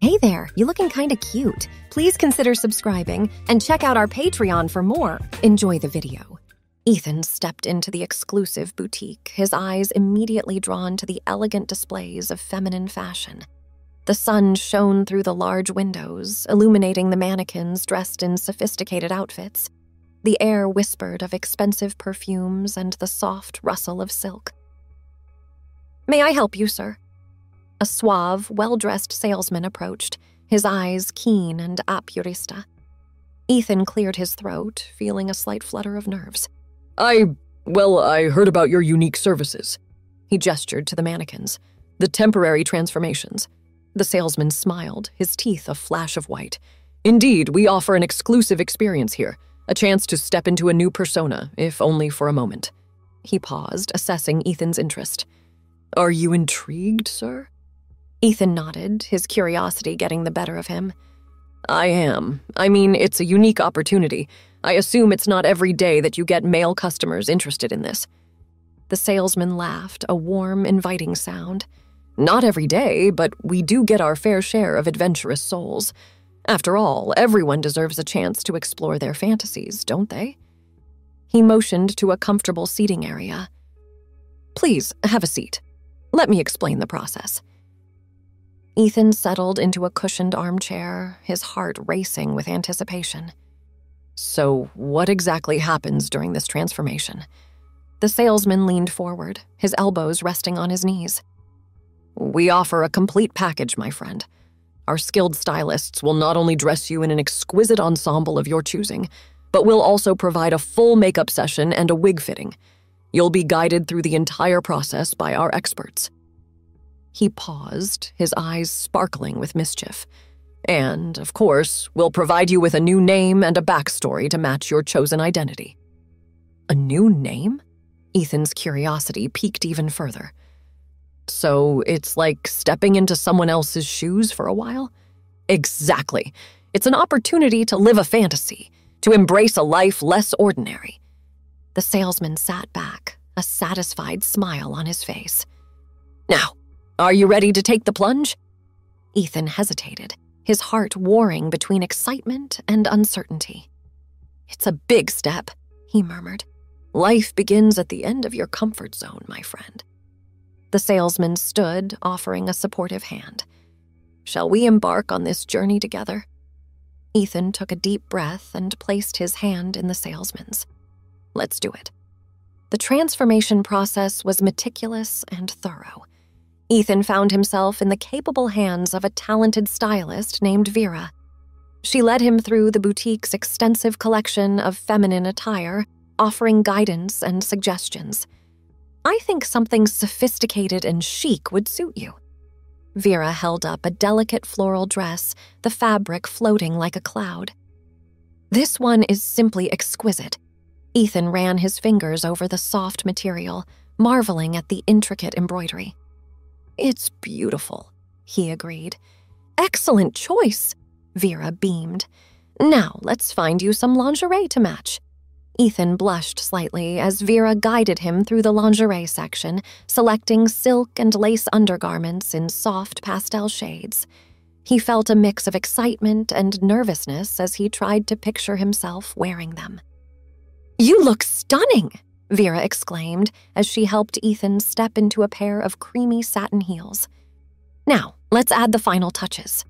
Hey there, you looking kinda cute. Please consider subscribing and check out our Patreon for more. Enjoy the video. Ethan stepped into the exclusive boutique, his eyes immediately drawn to the elegant displays of feminine fashion. The sun shone through the large windows, illuminating the mannequins dressed in sophisticated outfits. The air whispered of expensive perfumes and the soft rustle of silk. "May I help you, sir?" A suave, well-dressed salesman approached, his eyes keen and apurista. Ethan cleared his throat, feeling a slight flutter of nerves. I heard about your unique services." He gestured to the mannequins. "The temporary transformations." The salesman smiled, his teeth a flash of white. "Indeed, we offer an exclusive experience here, a chance to step into a new persona, if only for a moment." He paused, assessing Ethan's interest. "Are you intrigued, sir?" Ethan nodded, his curiosity getting the better of him. "I am. I mean, it's a unique opportunity. I assume it's not every day that you get male customers interested in this." The salesman laughed, a warm, inviting sound. "Not every day, but we do get our fair share of adventurous souls. After all, everyone deserves a chance to explore their fantasies, don't they?" He motioned to a comfortable seating area. "Please, have a seat. Let me explain the process." Ethan settled into a cushioned armchair, his heart racing with anticipation. "So, what exactly happens during this transformation?" The salesman leaned forward, his elbows resting on his knees. "We offer a complete package, my friend. Our skilled stylists will not only dress you in an exquisite ensemble of your choosing, but will also provide a full makeup session and a wig fitting. You'll be guided through the entire process by our experts." He paused, his eyes sparkling with mischief. "And, of course, we'll provide you with a new name and a backstory to match your chosen identity." "A new name?" Ethan's curiosity piqued even further. "So it's like stepping into someone else's shoes for a while?" "Exactly. It's an opportunity to live a fantasy, to embrace a life less ordinary." The salesman sat back, a satisfied smile on his face. "Now, are you ready to take the plunge?" Ethan hesitated, his heart warring between excitement and uncertainty. "It's a big step," he murmured. "Life begins at the end of your comfort zone, my friend." The salesman stood, offering a supportive hand. "Shall we embark on this journey together?" Ethan took a deep breath and placed his hand in the salesman's. "Let's do it." The transformation process was meticulous and thorough. Ethan found himself in the capable hands of a talented stylist named Vera. She led him through the boutique's extensive collection of feminine attire, offering guidance and suggestions. "I think something sophisticated and chic would suit you." Vera held up a delicate floral dress, the fabric floating like a cloud. "This one is simply exquisite." Ethan ran his fingers over the soft material, marveling at the intricate embroidery. "It's beautiful," he agreed. "Excellent choice," Vera beamed. "Now let's find you some lingerie to match." Ethan blushed slightly as Vera guided him through the lingerie section, selecting silk and lace undergarments in soft pastel shades. He felt a mix of excitement and nervousness as he tried to picture himself wearing them. "You look stunning!" Vera exclaimed as she helped Ethan step into a pair of creamy satin heels. "Now, let's add the final touches."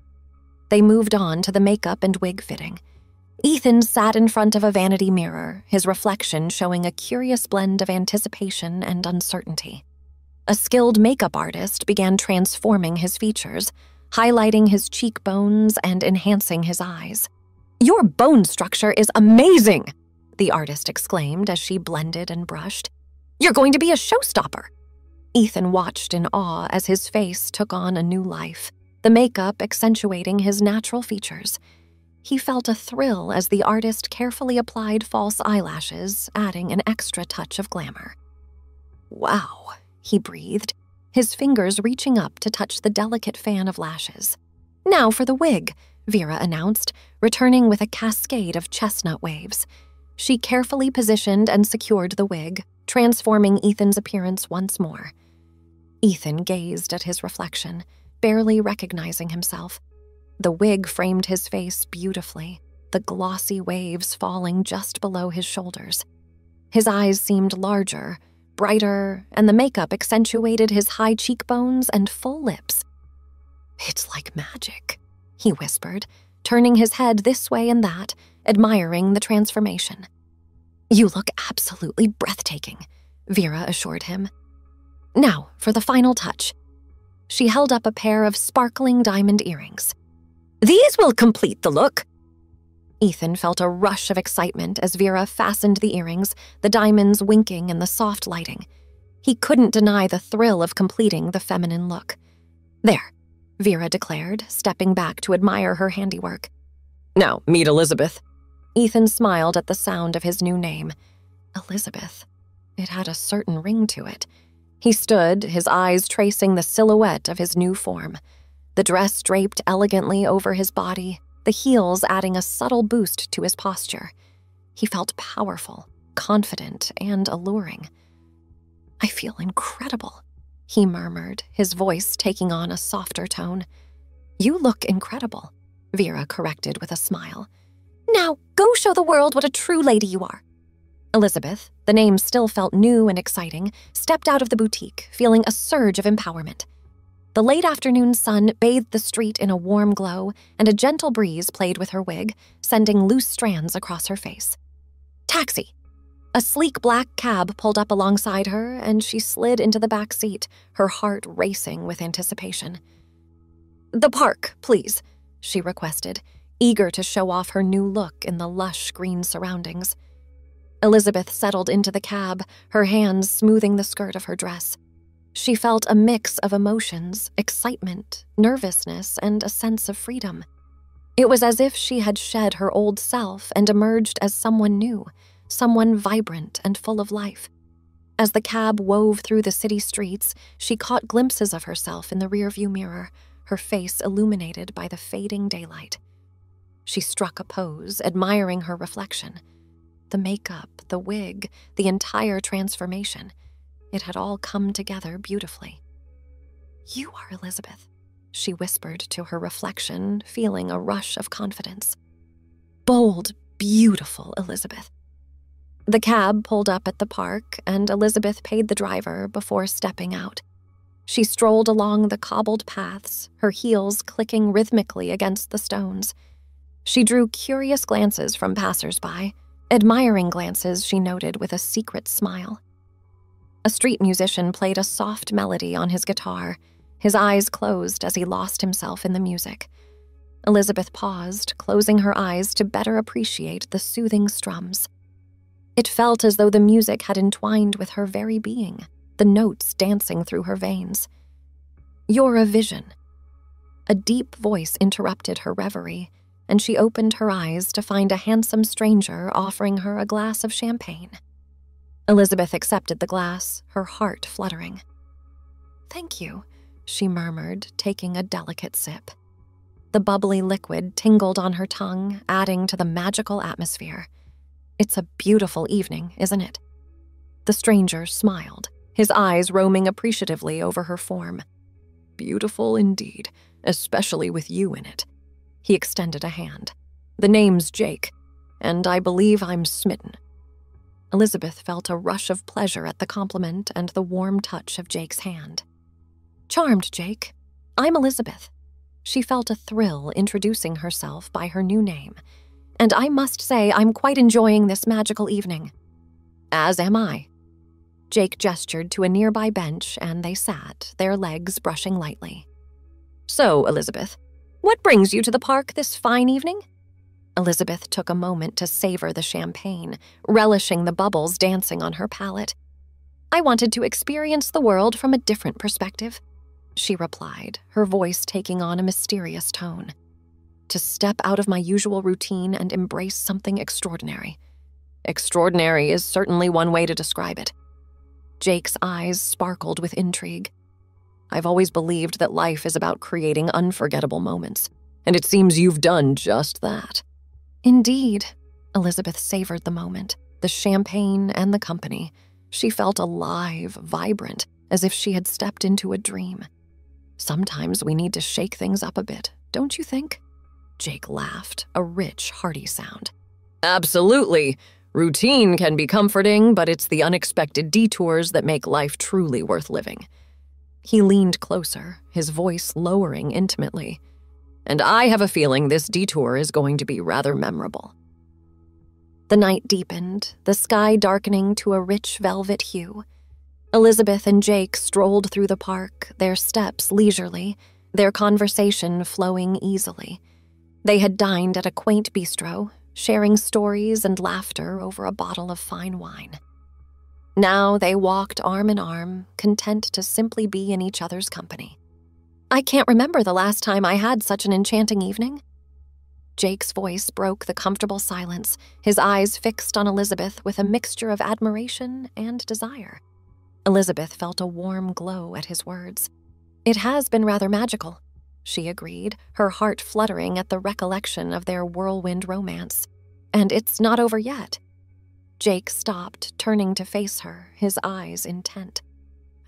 They moved on to the makeup and wig fitting. Ethan sat in front of a vanity mirror, his reflection showing a curious blend of anticipation and uncertainty. A skilled makeup artist began transforming his features, highlighting his cheekbones and enhancing his eyes. "Your bone structure is amazing!" the artist exclaimed as she blended and brushed. "You're going to be a showstopper." Ethan watched in awe as his face took on a new life, the makeup accentuating his natural features. He felt a thrill as the artist carefully applied false eyelashes, adding an extra touch of glamour. "Wow," he breathed, his fingers reaching up to touch the delicate fan of lashes. "Now for the wig," Vera announced, returning with a cascade of chestnut waves. She carefully positioned and secured the wig, transforming Ethan's appearance once more. Ethan gazed at his reflection, barely recognizing himself. The wig framed his face beautifully, the glossy waves falling just below his shoulders. His eyes seemed larger, brighter, and the makeup accentuated his high cheekbones and full lips. "It's like magic," he whispered, turning his head this way and that, admiring the transformation. "You look absolutely breathtaking," Vera assured him. "Now, for the final touch." She held up a pair of sparkling diamond earrings. "These will complete the look." Ethan felt a rush of excitement as Vera fastened the earrings, the diamonds winking in the soft lighting. He couldn't deny the thrill of completing the feminine look. "There," Vera declared, stepping back to admire her handiwork. "Now, meet Elizabeth." Ethan smiled at the sound of his new name. Elizabeth. It had a certain ring to it. He stood, his eyes tracing the silhouette of his new form. The dress draped elegantly over his body, the heels adding a subtle boost to his posture. He felt powerful, confident, and alluring. "I feel incredible," he murmured, his voice taking on a softer tone. "You look incredible," Vera corrected with a smile. "Now, go show the world what a true lady you are." Elizabeth, the name still felt new and exciting, stepped out of the boutique, feeling a surge of empowerment. The late afternoon sun bathed the street in a warm glow, and a gentle breeze played with her wig, sending loose strands across her face. "Taxi!" A sleek black cab pulled up alongside her, and she slid into the back seat, her heart racing with anticipation. "The park, please," she requested, eager to show off her new look in the lush green surroundings. Elizabeth settled into the cab, her hands smoothing the skirt of her dress. She felt a mix of emotions, excitement, nervousness, and a sense of freedom. It was as if she had shed her old self and emerged as someone new, someone vibrant and full of life. As the cab wove through the city streets, she caught glimpses of herself in the rearview mirror, her face illuminated by the fading daylight. She struck a pose, admiring her reflection. The makeup, the wig, the entire transformation. It had all come together beautifully. "You are Elizabeth," she whispered to her reflection, feeling a rush of confidence. "Bold, beautiful Elizabeth." The cab pulled up at the park, and Elizabeth paid the driver before stepping out. She strolled along the cobbled paths, her heels clicking rhythmically against the stones. She drew curious glances from passers-by, admiring glances she noted with a secret smile. A street musician played a soft melody on his guitar, his eyes closed as he lost himself in the music. Elizabeth paused, closing her eyes to better appreciate the soothing strums. It felt as though the music had entwined with her very being, the notes dancing through her veins. "You're a vision." A deep voice interrupted her reverie, and she opened her eyes to find a handsome stranger offering her a glass of champagne. Elizabeth accepted the glass, her heart fluttering. "Thank you," she murmured, taking a delicate sip. The bubbly liquid tingled on her tongue, adding to the magical atmosphere. "It's a beautiful evening, isn't it?" The stranger smiled, his eyes roaming appreciatively over her form. "Beautiful indeed, especially with you in it." He extended a hand. "The name's Jake, and I believe I'm smitten." Elizabeth felt a rush of pleasure at the compliment and the warm touch of Jake's hand. "Charmed, Jake. I'm Elizabeth." She felt a thrill introducing herself by her new name, "and I must say I'm quite enjoying this magical evening." "As am I." Jake gestured to a nearby bench, and they sat, their legs brushing lightly. "So, Elizabeth, what brings you to the park this fine evening?" Elizabeth took a moment to savor the champagne, relishing the bubbles dancing on her palate. "I wanted to experience the world from a different perspective," she replied, her voice taking on a mysterious tone. "To step out of my usual routine and embrace something extraordinary. Extraordinary is certainly one way to describe it." Jake's eyes sparkled with intrigue. "I've always believed that life is about creating unforgettable moments, and it seems you've done just that." "Indeed." Elizabeth savored the moment, the champagne and the company. She felt alive, vibrant, as if she had stepped into a dream. "Sometimes we need to shake things up a bit, don't you think?" Jake laughed, a rich, hearty sound. Absolutely. Routine can be comforting, but it's the unexpected detours that make life truly worth living. He leaned closer, his voice lowering intimately. And I have a feeling this detour is going to be rather memorable. The night deepened, the sky darkening to a rich velvet hue. Elizabeth and Jake strolled through the park, their steps leisurely, their conversation flowing easily. They had dined at a quaint bistro, sharing stories and laughter over a bottle of fine wine. Now they walked arm in arm, content to simply be in each other's company. I can't remember the last time I had such an enchanting evening. Jake's voice broke the comfortable silence, his eyes fixed on Elizabeth with a mixture of admiration and desire. Elizabeth felt a warm glow at his words. It has been rather magical, she agreed, her heart fluttering at the recollection of their whirlwind romance. And it's not over yet. Jake stopped, turning to face her, his eyes intent.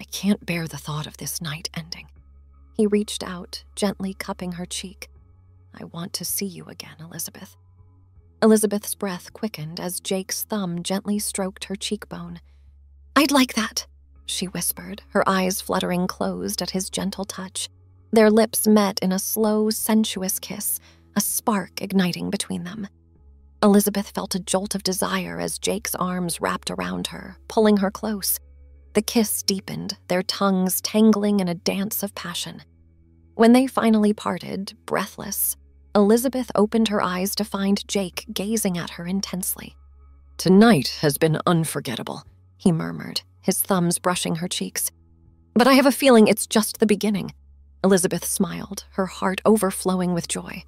I can't bear the thought of this night ending. He reached out, gently cupping her cheek. I want to see you again, Elizabeth. Elizabeth's breath quickened as Jake's thumb gently stroked her cheekbone. I'd like that, she whispered, her eyes fluttering closed at his gentle touch. Their lips met in a slow, sensuous kiss, a spark igniting between them. Elizabeth felt a jolt of desire as Jake's arms wrapped around her, pulling her close. The kiss deepened, their tongues tangling in a dance of passion. When they finally parted, breathless, Elizabeth opened her eyes to find Jake gazing at her intensely. Tonight has been unforgettable, he murmured, his thumbs brushing her cheeks. But I have a feeling it's just the beginning. Elizabeth smiled, her heart overflowing with joy.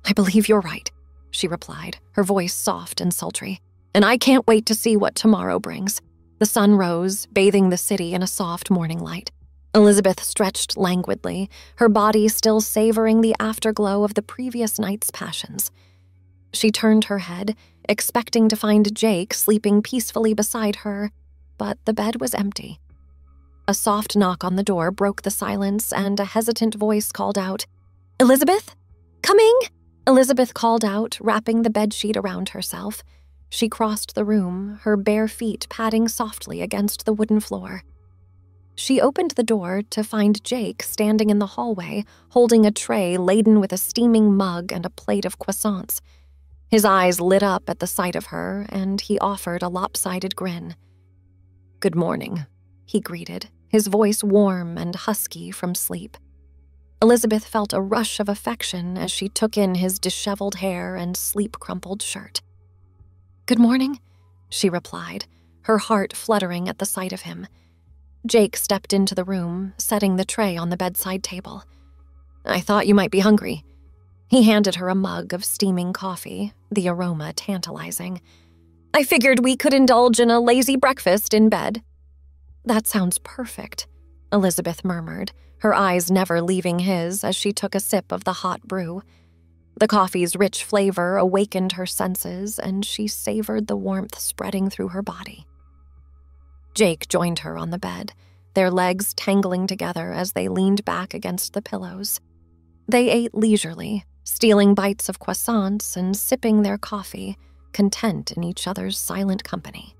I believe you're right, she replied, her voice soft and sultry. And I can't wait to see what tomorrow brings. The sun rose, bathing the city in a soft morning light. Elizabeth stretched languidly, her body still savoring the afterglow of the previous night's passions. She turned her head, expecting to find Jake sleeping peacefully beside her, but the bed was empty. A soft knock on the door broke the silence, and a hesitant voice called out, Elizabeth? Coming? Elizabeth called out, wrapping the bedsheet around herself. She crossed the room, her bare feet padding softly against the wooden floor. She opened the door to find Jake standing in the hallway, holding a tray laden with a steaming mug and a plate of croissants. His eyes lit up at the sight of her, and he offered a lopsided grin. Good morning, he greeted, his voice warm and husky from sleep. Elizabeth felt a rush of affection as she took in his disheveled hair and sleep-crumpled shirt. Good morning, she replied, her heart fluttering at the sight of him. Jake stepped into the room, setting the tray on the bedside table. I thought you might be hungry. He handed her a mug of steaming coffee, the aroma tantalizing. I figured we could indulge in a lazy breakfast in bed. That sounds perfect, Elizabeth murmured, her eyes never leaving his as she took a sip of the hot brew. The coffee's rich flavor awakened her senses, and she savored the warmth spreading through her body. Jake joined her on the bed, their legs tangling together as they leaned back against the pillows. They ate leisurely, stealing bites of croissants and sipping their coffee, content in each other's silent company.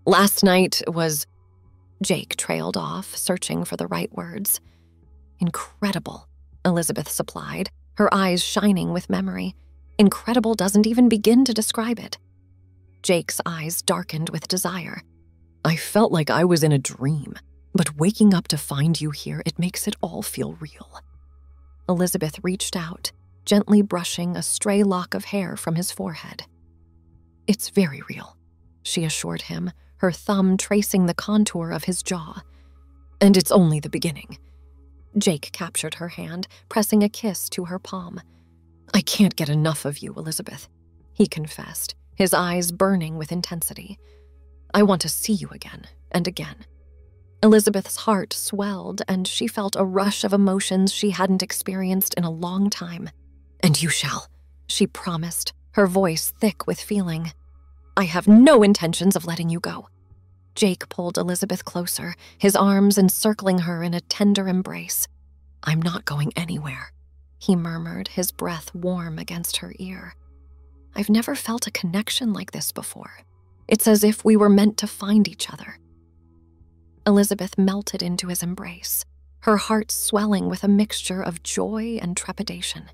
Last night was... Jake trailed off, searching for the right words. Incredible, Elizabeth supplied, her eyes shining with memory. Incredible doesn't even begin to describe it. Jake's eyes darkened with desire. I felt like I was in a dream, but waking up to find you here, it makes it all feel real. Elizabeth reached out, gently brushing a stray lock of hair from his forehead. It's very real, she assured him, her thumb tracing the contour of his jaw. And it's only the beginning. Jake captured her hand, pressing a kiss to her palm. I can't get enough of you, Elizabeth, he confessed, his eyes burning with intensity. I want to see you again and again. Elizabeth's heart swelled, and she felt a rush of emotions she hadn't experienced in a long time. And you shall, she promised, her voice thick with feeling. I have no intentions of letting you go. Jake pulled Elizabeth closer, his arms encircling her in a tender embrace. I'm not going anywhere. he murmured, his breath warm against her ear. "I've never felt a connection like this before. It's as if we were meant to find each other." Elizabeth melted into his embrace, her heart swelling with a mixture of joy and trepidation.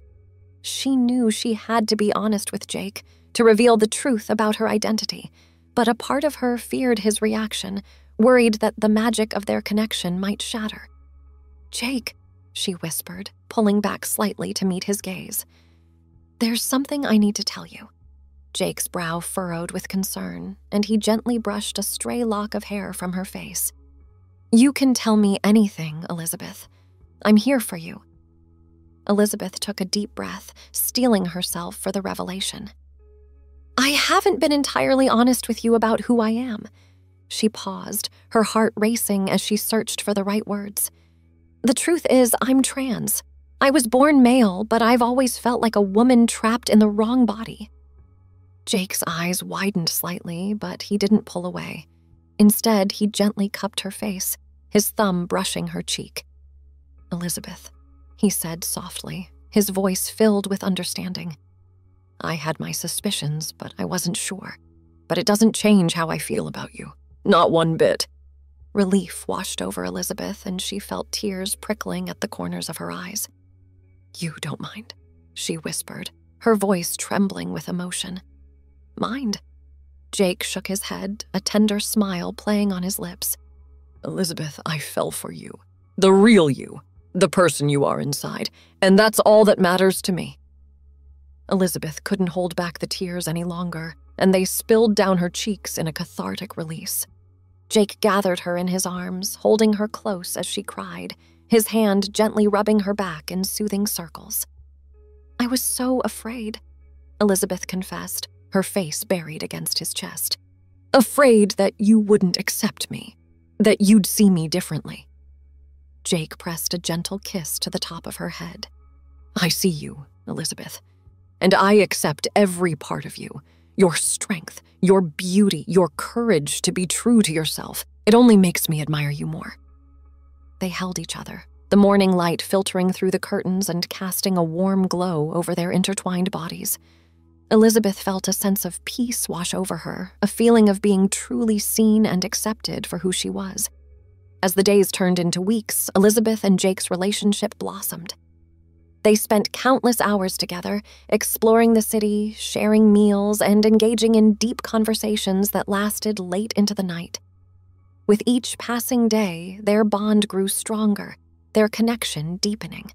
She knew she had to be honest with Jake, to reveal the truth about her identity, but a part of her feared his reaction, worried that the magic of their connection might shatter. "Jake," she whispered, pulling back slightly to meet his gaze. "There's something I need to tell you." Jake's brow furrowed with concern, and he gently brushed a stray lock of hair from her face. "You can tell me anything, Elizabeth. I'm here for you." Elizabeth took a deep breath, steeling herself for the revelation. "I haven't been entirely honest with you about who I am." She paused, her heart racing as she searched for the right words. "The truth is, I'm trans. I was born male, but I've always felt like a woman trapped in the wrong body." Jake's eyes widened slightly, but he didn't pull away. Instead, he gently cupped her face, his thumb brushing her cheek. "Elizabeth," he said softly, his voice filled with understanding. "I had my suspicions, but I wasn't sure. But it doesn't change how I feel about you. Not one bit." Relief washed over Elizabeth, and she felt tears prickling at the corners of her eyes. "You don't mind," she whispered, her voice trembling with emotion. "Mind?" Jake shook his head, a tender smile playing on his lips. "Elizabeth, I fell for you. The real you. The person you are inside. And that's all that matters to me." Elizabeth couldn't hold back the tears any longer, and they spilled down her cheeks in a cathartic release. Jake gathered her in his arms, holding her close as she cried, his hand gently rubbing her back in soothing circles. "I was so afraid," Elizabeth confessed, her face buried against his chest. "Afraid that you wouldn't accept me, that you'd see me differently." Jake pressed a gentle kiss to the top of her head. "I see you, Elizabeth, and I accept every part of you. Your strength, your beauty, your courage to be true to yourself. It only makes me admire you more." They held each other, the morning light filtering through the curtains and casting a warm glow over their intertwined bodies. Elizabeth felt a sense of peace wash over her, a feeling of being truly seen and accepted for who she was. As the days turned into weeks, Elizabeth and Jake's relationship blossomed. They spent countless hours together, exploring the city, sharing meals, and engaging in deep conversations that lasted late into the night. With each passing day, their bond grew stronger, their connection deepening.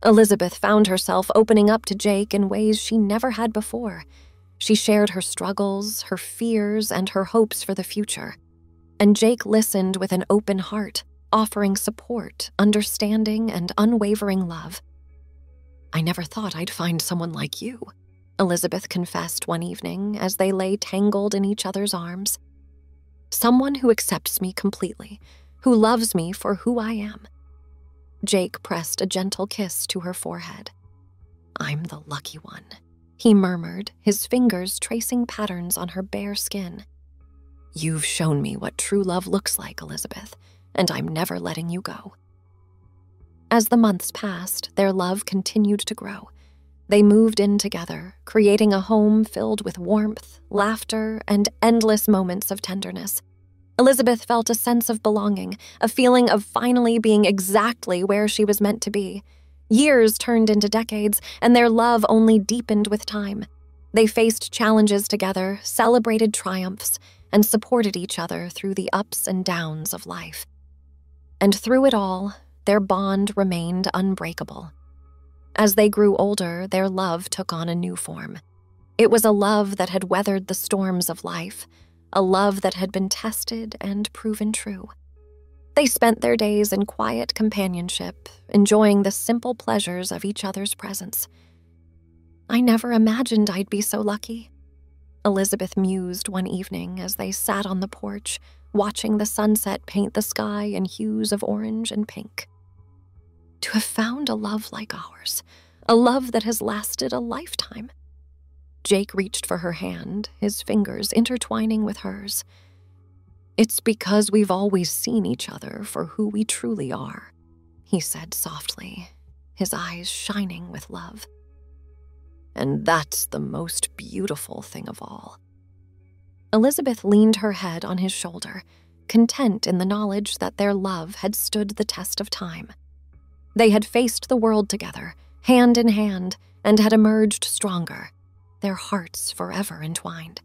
Elizabeth found herself opening up to Jake in ways she never had before. She shared her struggles, her fears, and her hopes for the future. And Jake listened with an open heart, offering support, understanding, and unwavering love. "I never thought I'd find someone like you," Elizabeth confessed one evening as they lay tangled in each other's arms. "Someone who accepts me completely, who loves me for who I am." Jake pressed a gentle kiss to her forehead. "I'm the lucky one," he murmured, his fingers tracing patterns on her bare skin. "You've shown me what true love looks like, Elizabeth, and I'm never letting you go." As the months passed, their love continued to grow. They moved in together, creating a home filled with warmth, laughter, and endless moments of tenderness. Elizabeth felt a sense of belonging, a feeling of finally being exactly where she was meant to be. Years turned into decades, and their love only deepened with time. They faced challenges together, celebrated triumphs, and supported each other through the ups and downs of life. And through it all, their bond remained unbreakable. As they grew older, their love took on a new form. It was a love that had weathered the storms of life, a love that had been tested and proven true. They spent their days in quiet companionship, enjoying the simple pleasures of each other's presence. "I never imagined I'd be so lucky," Elizabeth mused one evening as they sat on the porch, watching the sunset paint the sky in hues of orange and pink. "To have found a love like ours, a love that has lasted a lifetime." Jake reached for her hand, his fingers intertwining with hers. "It's because we've always seen each other for who we truly are," he said softly, his eyes shining with love. And that's the most beautiful thing of all. Elizabeth leaned her head on his shoulder, content in the knowledge that their love had stood the test of time. They had faced the world together, hand in hand, and had emerged stronger, their hearts forever entwined.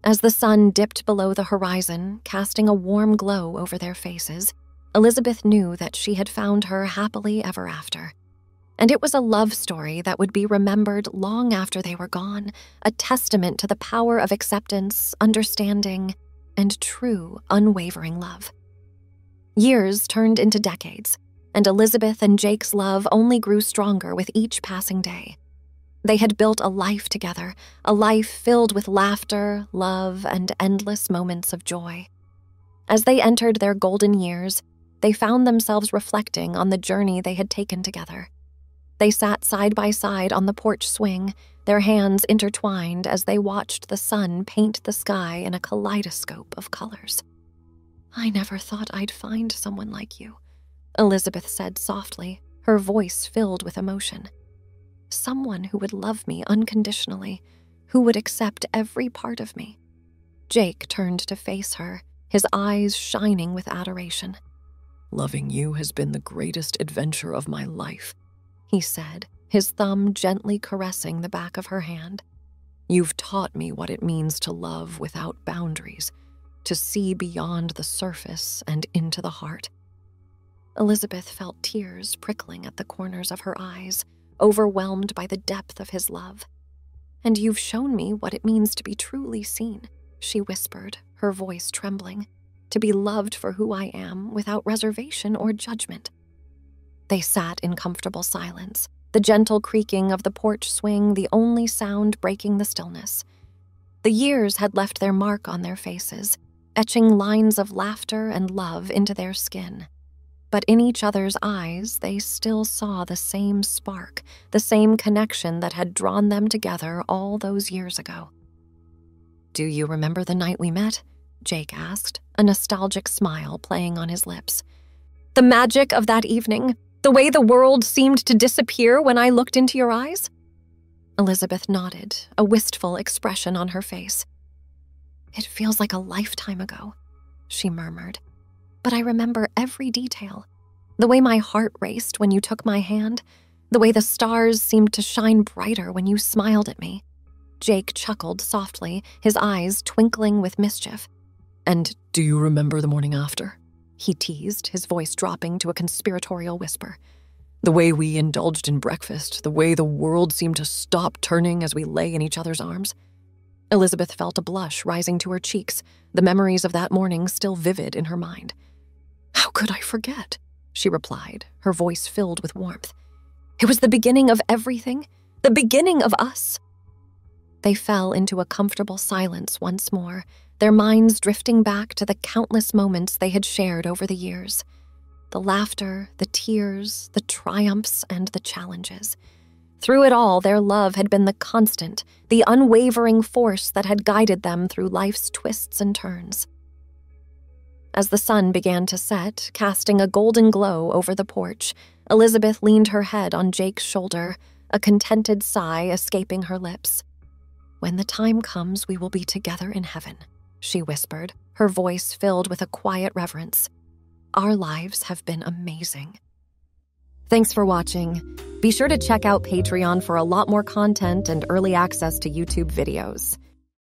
As the sun dipped below the horizon, casting a warm glow over their faces, Elizabeth knew that she had found her happily ever after. And it was a love story that would be remembered long after they were gone, a testament to the power of acceptance, understanding, and true, unwavering love. Years turned into decades, and Elizabeth and Jake's love only grew stronger with each passing day. They had built a life together, a life filled with laughter, love, and endless moments of joy. As they entered their golden years, they found themselves reflecting on the journey they had taken together. They sat side by side on the porch swing, their hands intertwined as they watched the sun paint the sky in a kaleidoscope of colors. "I never thought I'd find someone like you," Elizabeth said softly, her voice filled with emotion. "Someone who would love me unconditionally, who would accept every part of me." Jake turned to face her, his eyes shining with adoration. "Loving you has been the greatest adventure of my life," he said, his thumb gently caressing the back of her hand. "You've taught me what it means to love without boundaries, to see beyond the surface and into the heart." Elizabeth felt tears prickling at the corners of her eyes, overwhelmed by the depth of his love. "And you've shown me what it means to be truly seen," she whispered, her voice trembling, "to be loved for who I am without reservation or judgment." They sat in comfortable silence, the gentle creaking of the porch swing the only sound breaking the stillness. The years had left their mark on their faces, etching lines of laughter and love into their skin. But in each other's eyes, they still saw the same spark, the same connection that had drawn them together all those years ago. "Do you remember the night we met?" Jake asked, a nostalgic smile playing on his lips. "The magic of that evening, the way the world seemed to disappear when I looked into your eyes?" Elizabeth nodded, a wistful expression on her face. "It feels like a lifetime ago," she murmured. "But I remember every detail. The way my heart raced when you took my hand, the way the stars seemed to shine brighter when you smiled at me." Jake chuckled softly, his eyes twinkling with mischief. "And do you remember the morning after?" he teased, his voice dropping to a conspiratorial whisper. "The way we indulged in breakfast, the way the world seemed to stop turning as we lay in each other's arms." Elizabeth felt a blush rising to her cheeks, the memories of that morning still vivid in her mind. "How could I forget?" she replied, her voice filled with warmth. "It was the beginning of everything, the beginning of us." They fell into a comfortable silence once more, their minds drifting back to the countless moments they had shared over the years. The laughter, the tears, the triumphs, and the challenges. Through it all, their love had been the constant, the unwavering force that had guided them through life's twists and turns. As the sun began to set, casting a golden glow over the porch, Elizabeth leaned her head on Jake's shoulder, a contented sigh escaping her lips. "When the time comes, we will be together in heaven," she whispered, her voice filled with a quiet reverence. "Our lives have been amazing." Thanks for watching. Be sure to check out Patreon for a lot more content and early access to YouTube videos.